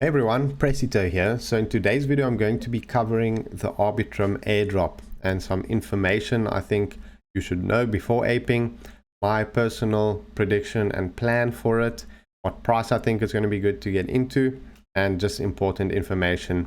Hey everyone, Presito here. So in today's video, I'm going to be covering the Arbitrum airdrop and some information I think you should know before aping, my personal prediction and plan for it, what price I think is going to be good to get into, and just important information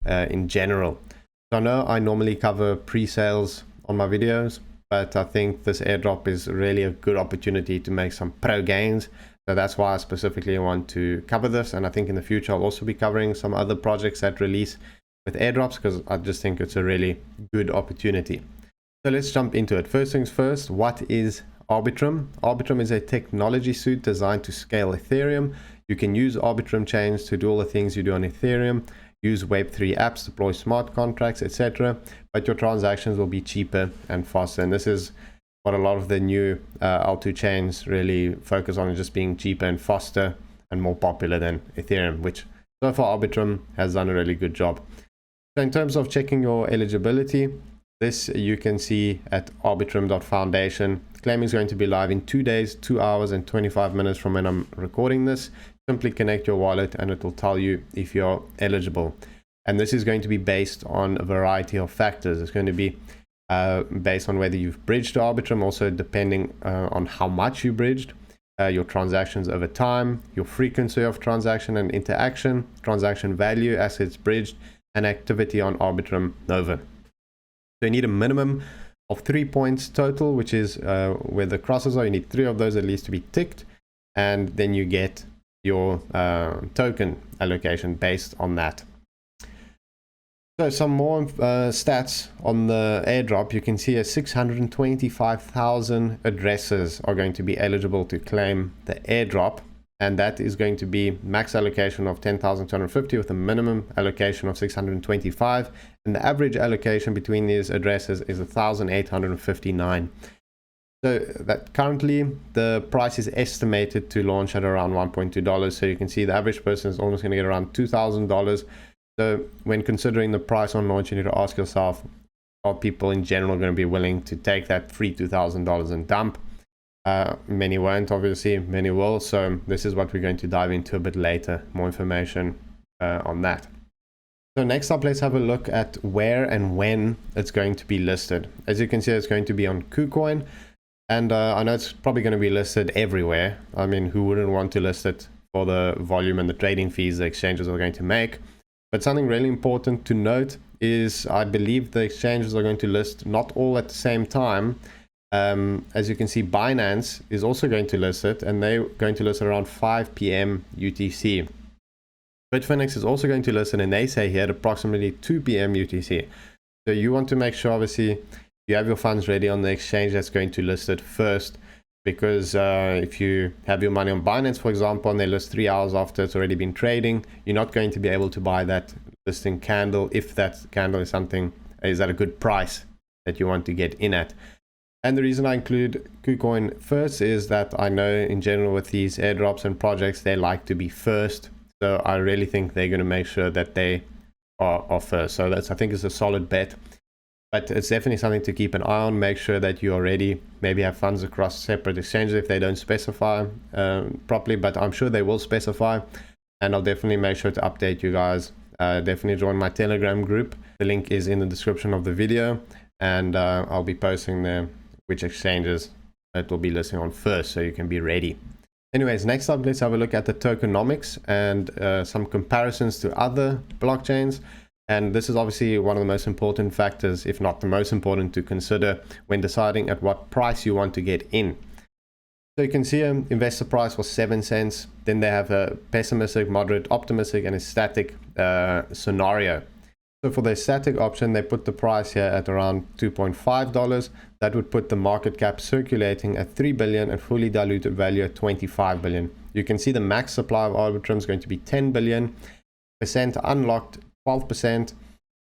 in general. So I know I normally cover pre-sales on my videos, but I think this airdrop is really a good opportunity to make some pro gains. So that's why I specifically want to cover this, and I think in the future I'll also be covering some other projects that release with airdrops because I just think it's a really good opportunity. So let's jump into it. First things first, what is Arbitrum? Arbitrum is a technology suite designed to scale Ethereum. You can use Arbitrum chains to do all the things you do on Ethereum, use Web3 apps, deploy smart contracts, etc. But your transactions will be cheaper and faster, and this is what a lot of the new L2 chains really focus on, is just being cheaper and faster and more popular than Ethereum, which so far Arbitrum has done a really good job. So in terms of checking your eligibility, this you can see at arbitrum.foundation. Claiming is going to be live in 2 days, 2 hours and 25 minutes from when I'm recording this. Simply connect your wallet and it will tell you if you're eligible. And this is going to be based on a variety of factors. It's going to be based on whether you've bridged to Arbitrum, also depending on how much you bridged, your transactions over time, your frequency of transaction and interaction, transaction value, assets bridged, and activity on Arbitrum Nova. So you need a minimum of 3 points total, which is where the crosses are. You need 3 of those at least to be ticked, and then you get your token allocation based on that. So some more stats on the airdrop. You can see 625,000 addresses are going to be eligible to claim the airdrop, and that is going to be max allocation of 10,250 with a minimum allocation of 625, and the average allocation between these addresses is 1,859. So that currently the price is estimated to launch at around $1.2. So you can see the average person is almost going to get around $2,000. So when considering the price on launch, you need to ask yourself, are people in general going to be willing to take that free $2,000 and dump? Many won't, obviously, many will. So this is what we're going to dive into a bit later, more information on that. So next up, let's have a look at where and when it's going to be listed. As you can see, it's going to be on KuCoin, and I know it's probably going to be listed everywhere. I mean, who wouldn't want to list it for the volume and the trading fees the exchanges are going to make? But something really important to note is I believe the exchanges are going to list not all at the same time. As you can see, Binance is also going to list it, and they're going to list around 5 p.m. UTC. Bitfinex is also going to list it, and they say here at approximately 2 p.m. UTC. So you want to make sure, obviously, you have your funds ready on the exchange that's going to list it first. Because if you have your money on Binance, for example, and they list 3 hours after it's already been trading, you're not going to be able to buy that listing candle if that candle is at a good price that you want to get in at. And the reason I include KuCoin first is that I know in general with these airdrops and projects, they like to be first. So I really think they're going to make sure that they are first. So that's, I think, is a solid bet. But it's definitely something to keep an eye on. Make sure that you already maybe have funds across separate exchanges if they don't specify properly. But I'm sure they will specify. And I'll definitely make sure to update you guys. Definitely join my Telegram group. The link is in the description of the video. And I'll be posting there which exchanges it will be listing on first, so you can be ready. Anyways, next up, let's have a look at the tokenomics and some comparisons to other blockchains. And this is obviously one of the most important factors, if not the most important, to consider when deciding at what price you want to get in. So you can see investor price was 7 cents. Then they have a pessimistic, moderate, optimistic, and a static scenario. So for the static option, they put the price here at around $2.5. That would put the market cap circulating at 3 billion and fully diluted value at 25 billion. You can see the max supply of Arbitrum is going to be 10 billion, percent unlocked 12%,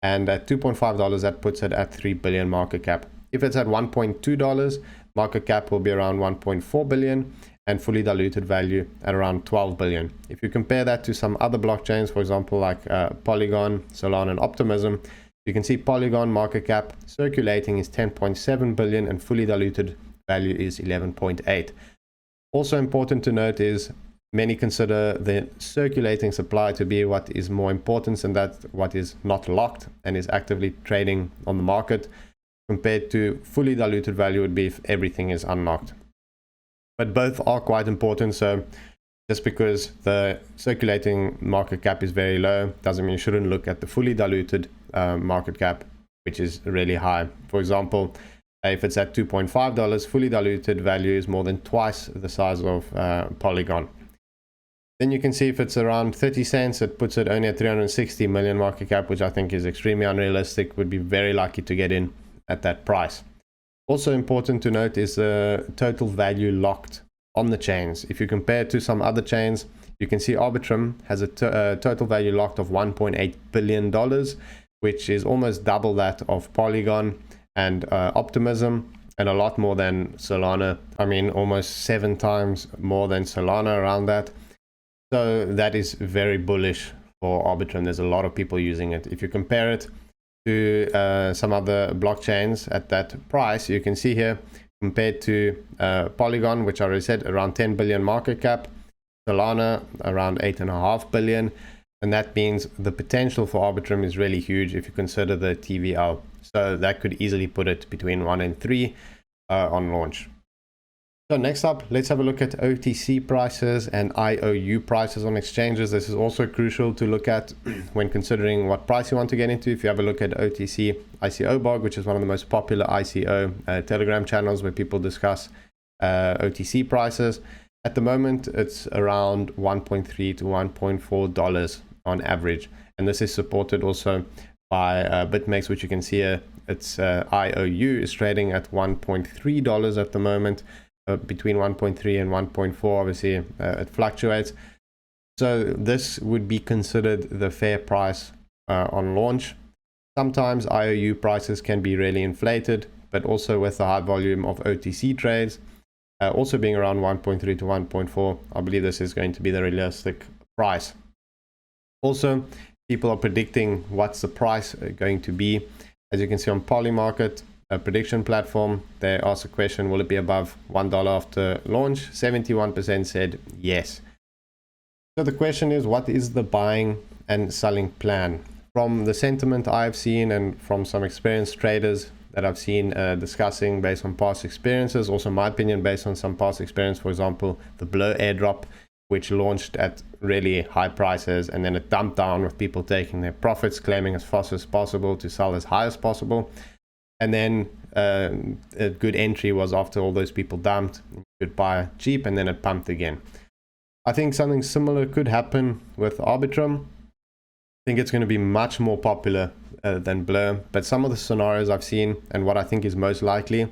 and at $2.5 that puts it at 3 billion market cap. If it's at $1.2, market cap will be around 1.4 billion and fully diluted value at around 12 billion. If you compare that to some other blockchains, for example like Polygon, Solana, and Optimism, you can see Polygon market cap circulating is 10.7 billion and fully diluted value is 11.8. Also important to note is Many consider the circulating supply to be what is more important, and that's what is not locked and is actively trading on the market, compared to fully diluted value would be if everything is unlocked. But both are quite important, so just because the circulating market cap is very low doesn't mean you shouldn't look at the fully diluted market cap, which is really high. For example, if it's at $2.5, fully diluted value is more than twice the size of Polygon. Then you can see if it's around 30 cents, it puts it only at 360 million market cap, which I think is extremely unrealistic. Would be very lucky to get in at that price. Also important to note is the total value locked on the chains. If you compare to some other chains, you can see Arbitrum has a total value locked of $1.8 billion, which is almost double that of Polygon and Optimism, and a lot more than Solana. I mean, almost 7 times more than Solana, around that. So that is very bullish for Arbitrum. There's a lot of people using it. If you compare it to some other blockchains at that price, you can see here, compared to Polygon, which I already said around 10 billion market cap, Solana around 8.5 billion, and that means the potential for Arbitrum is really huge if you consider the TVL. So that could easily put it between 1 and 3 on launch. So next up, let's have a look at OTC prices and IOU prices on exchanges. This is also crucial to look at when considering what price you want to get into. If you have a look at OTC ICO blog, which is one of the most popular ICO Telegram channels where people discuss OTC prices, at the moment it's around $1.3 to $1.4 on average, and this is supported also by BitMEX, which you can see here. Its IOU is trading at $1.3 at the moment. Between 1.3 and 1.4, obviously it fluctuates. So this would be considered the fair price on launch. Sometimes IOU prices can be really inflated, but also with the high volume of OTC trades, also being around 1.3 to 1.4, I believe this is going to be the realistic price. Also, people are predicting what's the price going to be. As you can see on Polymarket, a prediction platform, they asked the question, will it be above $1 after launch? 71% said yes. So the question is, what is the buying and selling plan? From the sentiment I've seen and from some experienced traders that I've seen discussing based on past experiences, also my opinion based on some past experience, for example, the Blur Airdrop, which launched at really high prices and then it dumped down with people taking their profits, claiming as fast as possible to sell as high as possible. And then a good entry was after all those people dumped, you could buy cheap and then it pumped again. I think something similar could happen with Arbitrum. I think it's going to be much more popular than Blur, but some of the scenarios I've seen and what I think is most likely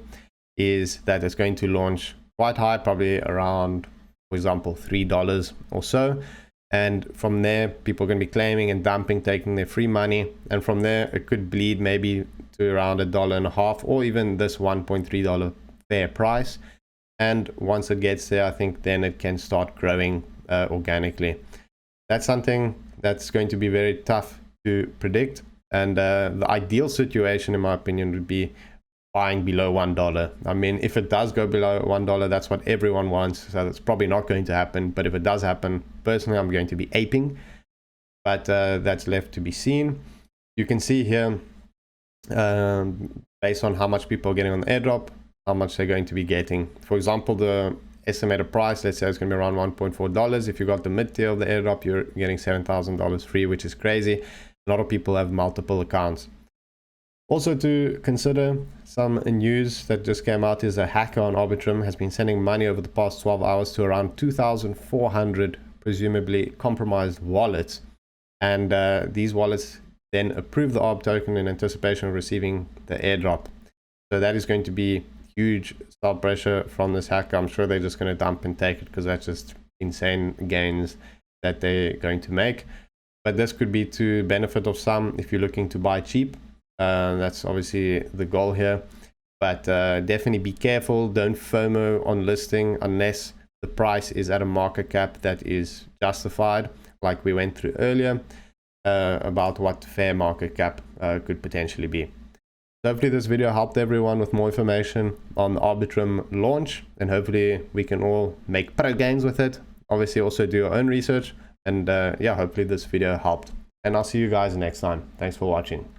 is that it's going to launch quite high, probably around, for example, $3 or so. And from there, people are going to be claiming and dumping, taking their free money. And from there, it could bleed maybe to around $1.50 or even this $1.3 fair price. And once it gets there, I think then it can start growing organically. That's something that's going to be very tough to predict. And the ideal situation, in my opinion, would be buying below $1. I mean, if it does go below $1, that's what everyone wants. So that's probably not going to happen. But if it does happen, personally, I'm going to be aping. But that's left to be seen. You can see here, based on how much people are getting on the airdrop, how much they're going to be getting. For example, the estimated price, let's say it's going to be around $1.4. If you got the mid tier of the airdrop, you're getting $7,000 free, which is crazy. A lot of people have multiple accounts. Also to consider, some news that just came out is a hacker on Arbitrum has been sending money over the past 12 hours to around 2,400 presumably compromised wallets. And these wallets then approve the ARB token in anticipation of receiving the airdrop. So that is going to be huge sell pressure from this hacker. I'm sure they're just going to dump and take it because that's just insane gains that they're going to make. But this could be to benefit of some if you're looking to buy cheap. That's obviously the goal here, but definitely be careful. Don't FOMO on listing unless the price is at a market cap that is justified, like we went through earlier about what fair market cap could potentially be. So hopefully this video helped everyone with more information on the Arbitrum launch, and hopefully we can all make pro gains with it obviously also do your own research. And yeah, hopefully this video helped. And I'll see you guys next time. Thanks for watching.